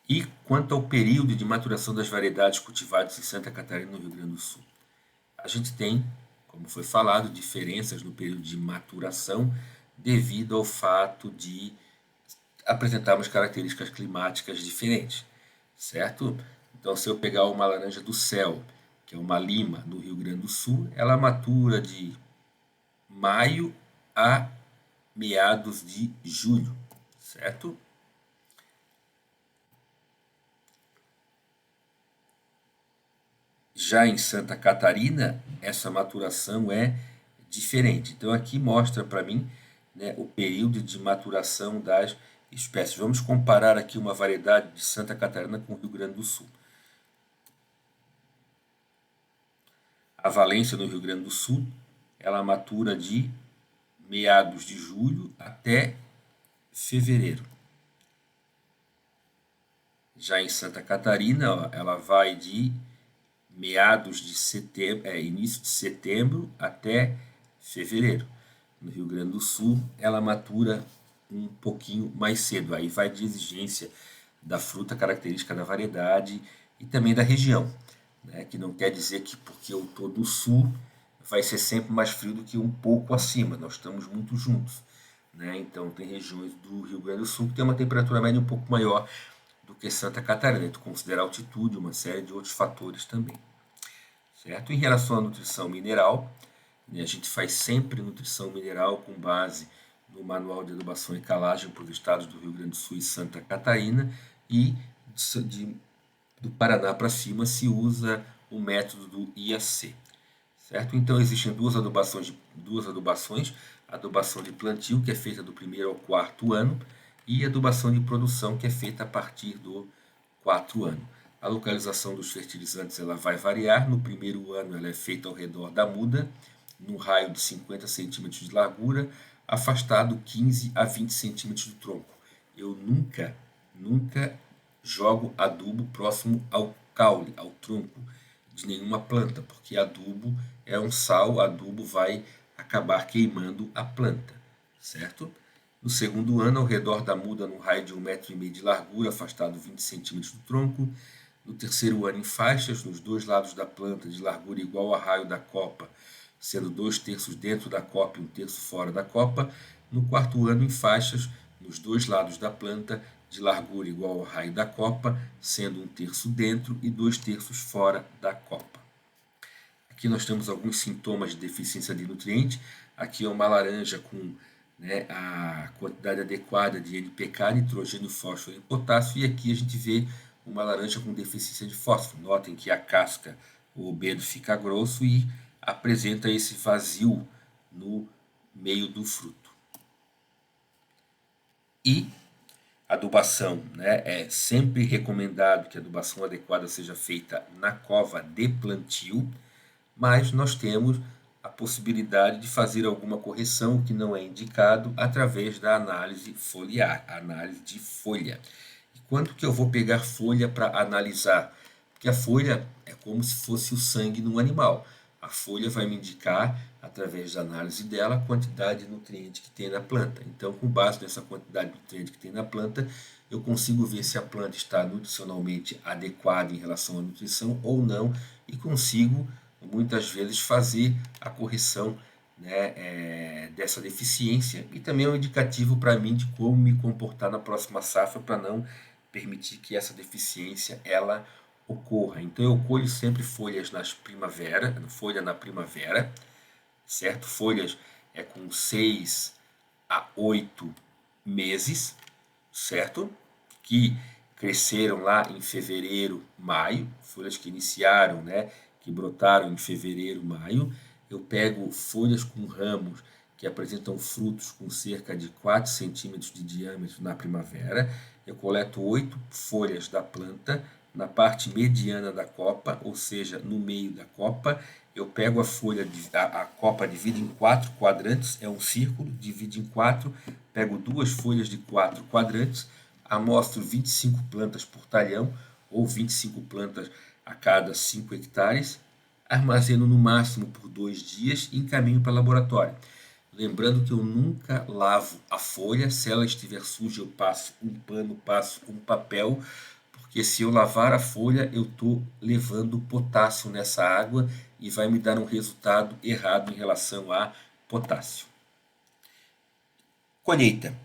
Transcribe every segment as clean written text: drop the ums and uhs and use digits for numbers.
E quanto ao período de maturação das variedades cultivadas em Santa Catarina e no Rio Grande do Sul? A gente tem, como foi falado, diferenças no período de maturação devido ao fato de apresentarmos características climáticas diferentes, certo? Então, se eu pegar uma laranja do céu, que é uma lima no Rio Grande do Sul, ela matura de maio a meados de julho, certo? Já em Santa Catarina, essa maturação é diferente. Então aqui mostra para mim, né, o período de maturação das espécies. Vamos comparar aqui uma variedade de Santa Catarina com o Rio Grande do Sul. A Valência no Rio Grande do Sul, ela matura de meados de julho até fevereiro. Já em Santa Catarina, ela vai de meados de setembro, início de setembro até fevereiro. No Rio Grande do Sul, ela matura um pouquinho mais cedo. Aí vai de exigência da fruta, característica da variedade e também da região, né? Que não quer dizer que porque eu estou do sul vai ser sempre mais frio do que um pouco acima. Nós estamos muito juntos, né? Então tem regiões do Rio Grande do Sul que tem uma temperatura média um pouco maior do que Santa Catarina, tu considera a altitude, uma série de outros fatores também, certo? Em relação à nutrição mineral, né, a gente faz sempre nutrição mineral com base no Manual de Adubação e Calagem para os estados do Rio Grande do Sul e Santa Catarina, e do Paraná para cima se usa o método do IAC, certo? Então existem duas adubações, a adubação de plantio, que é feita do primeiro ao quarto ano, e a adubação de produção, que é feita a partir do quarto ano. A localização dos fertilizantes ela vai variar. No primeiro ano ela é feita ao redor da muda, num raio de 50 centímetros de largura, afastado 15 a 20 centímetros do tronco. Eu nunca jogo adubo próximo ao caule, ao tronco de nenhuma planta, porque adubo é um sal, adubo vai acabar queimando a planta, certo? No segundo ano, ao redor da muda, no raio de 1,5 m de largura, afastado 20 centímetros do tronco. No terceiro ano, em faixas, nos dois lados da planta, de largura igual ao raio da copa, sendo 2/3 dentro da copa e 1/3 fora da copa. No quarto ano, em faixas, nos dois lados da planta, de largura igual ao raio da copa, sendo 1/3 dentro e 2/3 fora da copa. Aqui nós temos alguns sintomas de deficiência de nutriente. Aqui é uma laranja com, né, a quantidade adequada de NPK, nitrogênio, fósforo e potássio. E aqui a gente vê uma laranja com deficiência de fósforo. Notem que a casca, o obedo, fica grosso e apresenta esse vazio no meio do fruto. E adubação, né? É sempre recomendado que a adubação adequada seja feita na cova de plantio, mas nós temos a possibilidade de fazer alguma correção que não é indicado através da análise foliar, análise de folha. E quando que eu vou pegar folha para analisar? Porque a folha é como se fosse o sangue de um animal. A folha vai me indicar, através da análise dela, a quantidade de nutriente que tem na planta. Então, com base nessa quantidade de nutriente que tem na planta, eu consigo ver se a planta está nutricionalmente adequada em relação à nutrição ou não, e consigo, muitas vezes, fazer a correção, né, dessa deficiência, e também é um indicativo para mim de como me comportar na próxima safra para não permitir que essa deficiência ela ocorra. Então eu colho sempre folha na primavera, certo? Folhas com 6 a 8 meses, certo? Que cresceram lá em fevereiro, maio, folhas que iniciaram, né, que brotaram em fevereiro, maio. Eu pego folhas com ramos que apresentam frutos com cerca de 4 centímetros de diâmetro na primavera. Eu coleto 8 folhas da planta na parte mediana da copa, ou seja, no meio da copa. Eu pego a copa divide em 4 quadrantes, é um círculo, divide em 4, pego 2 folhas de 4 quadrantes, amostro 25 plantas por talhão, ou 25 plantas a cada 5 hectares, armazeno no máximo por 2 dias e encaminho para o laboratório. Lembrando que eu nunca lavo a folha, se ela estiver suja eu passo um pano, passo um papel, porque se eu lavar a folha, eu estou levando potássio nessa água e vai me dar um resultado errado em relação a potássio. Colheita.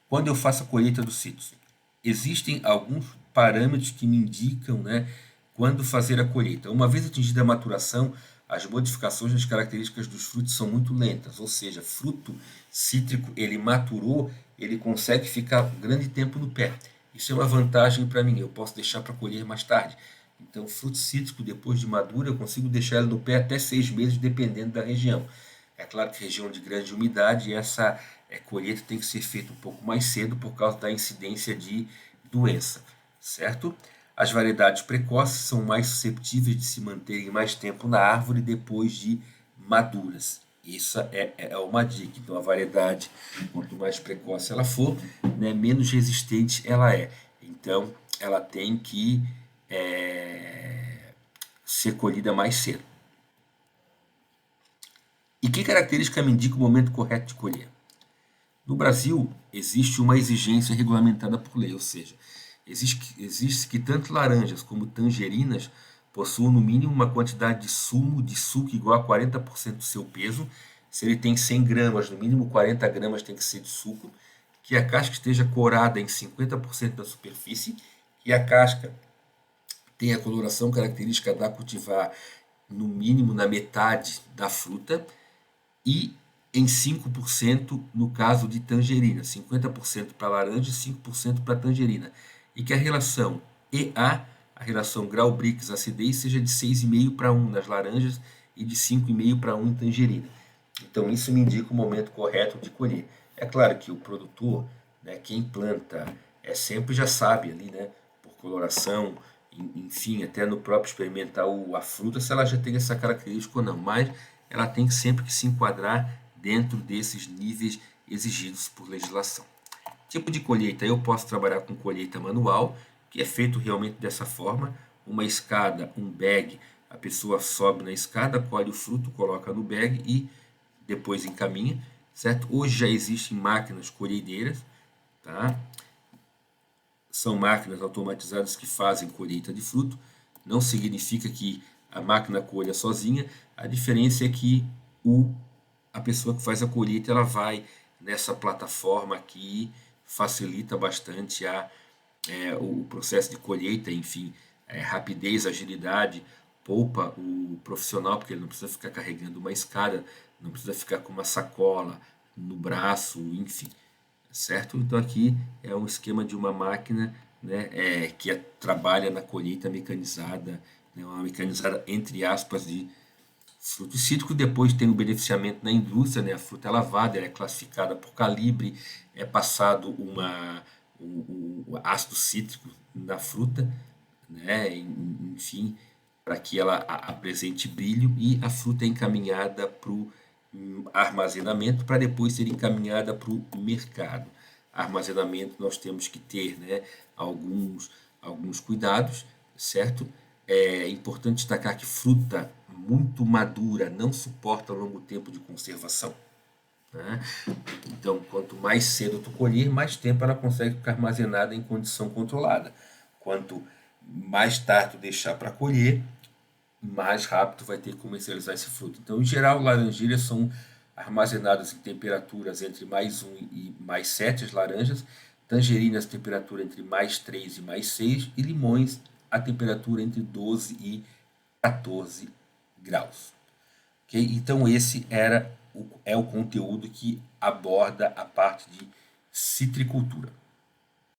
Quando eu faço a colheita dos citros, existem alguns parâmetros que me indicam, né, quando fazer a colheita. Uma vez atingida a maturação, as modificações nas características dos frutos são muito lentas, ou seja, fruto cítrico, ele maturou, ele consegue ficar um grande tempo no pé. Isso é uma vantagem para mim, eu posso deixar para colher mais tarde. Então, fruto cítrico, depois de maduro, eu consigo deixar ele no pé até 6 meses, dependendo da região. É claro que região de grande umidade, essa colheita tem que ser feita um pouco mais cedo por causa da incidência de doença, certo? As variedades precoces são mais susceptíveis de se manterem mais tempo na árvore depois de maduras. Isso é uma dica. Então, a variedade, quanto mais precoce ela for, né, menos resistente ela é. Então, ela tem que ser colhida mais cedo. E que característica me indica o momento correto de colher? No Brasil, existe uma exigência regulamentada por lei, ou seja, existe que tanto laranjas como tangerinas possuam no mínimo uma quantidade de suco igual a 40% do seu peso. Se ele tem 100 gramas, no mínimo 40 gramas tem que ser de suco, que a casca esteja corada em 50% da superfície, que a casca tenha a coloração característica da cultivar no mínimo na metade da fruta e em 5% no caso de tangerina, 50% para laranja e 5% para tangerina. E que a relação EA, a relação grau-Brix acidez, seja de 6,5 para 1 nas laranjas e de 5,5 para 1 em tangerina. Então isso me indica o momento correto de colher. É claro que o produtor, né, quem planta, sempre já sabe ali, né, por coloração, enfim, até no próprio experimentar a fruta, se ela já tem essa característica ou não, mas ela tem sempre que se enquadrar dentro desses níveis exigidos por legislação. Tipo de colheita, eu posso trabalhar com colheita manual, que é feito realmente dessa forma, uma escada, um bag, a pessoa sobe na escada, colhe o fruto, coloca no bag e depois encaminha, certo? Hoje já existem máquinas colhedeiras, tá? São máquinas automatizadas que fazem colheita de fruto, não significa que a máquina colha sozinha, a diferença é que a pessoa que faz a colheita ela vai nessa plataforma que facilita bastante o processo de colheita, enfim, rapidez, agilidade, poupa o profissional, porque ele não precisa ficar carregando uma escada, não precisa ficar com uma sacola no braço, enfim, certo? Então aqui é um esquema de uma máquina, né, que trabalha na colheita mecanizada, né, uma mecanizada entre aspas de fruto cítrico. Depois tem o beneficiamento na indústria, né, a fruta é lavada, ela é classificada por calibre, é passado o ácido cítrico na fruta, né, enfim, para que ela apresente brilho, e a fruta é encaminhada para o armazenamento para depois ser encaminhada para o mercado. Armazenamento nós temos que ter, né, alguns cuidados, certo? É importante destacar que fruta muito madura não suporta longo tempo de conservação, né? Então, quanto mais cedo tu colher, mais tempo ela consegue ficar armazenada em condição controlada. Quanto mais tarde tu deixar para colher, mais rápido vai ter que comercializar esse fruto. Então, em geral, laranjeiras são armazenadas em temperaturas entre -1 e -7, as laranjas, tangerinas, temperatura entre -3 e -6, e limões, a temperatura entre 12 e 14 graus. Okay? Então, esse é o conteúdo que aborda a parte de citricultura.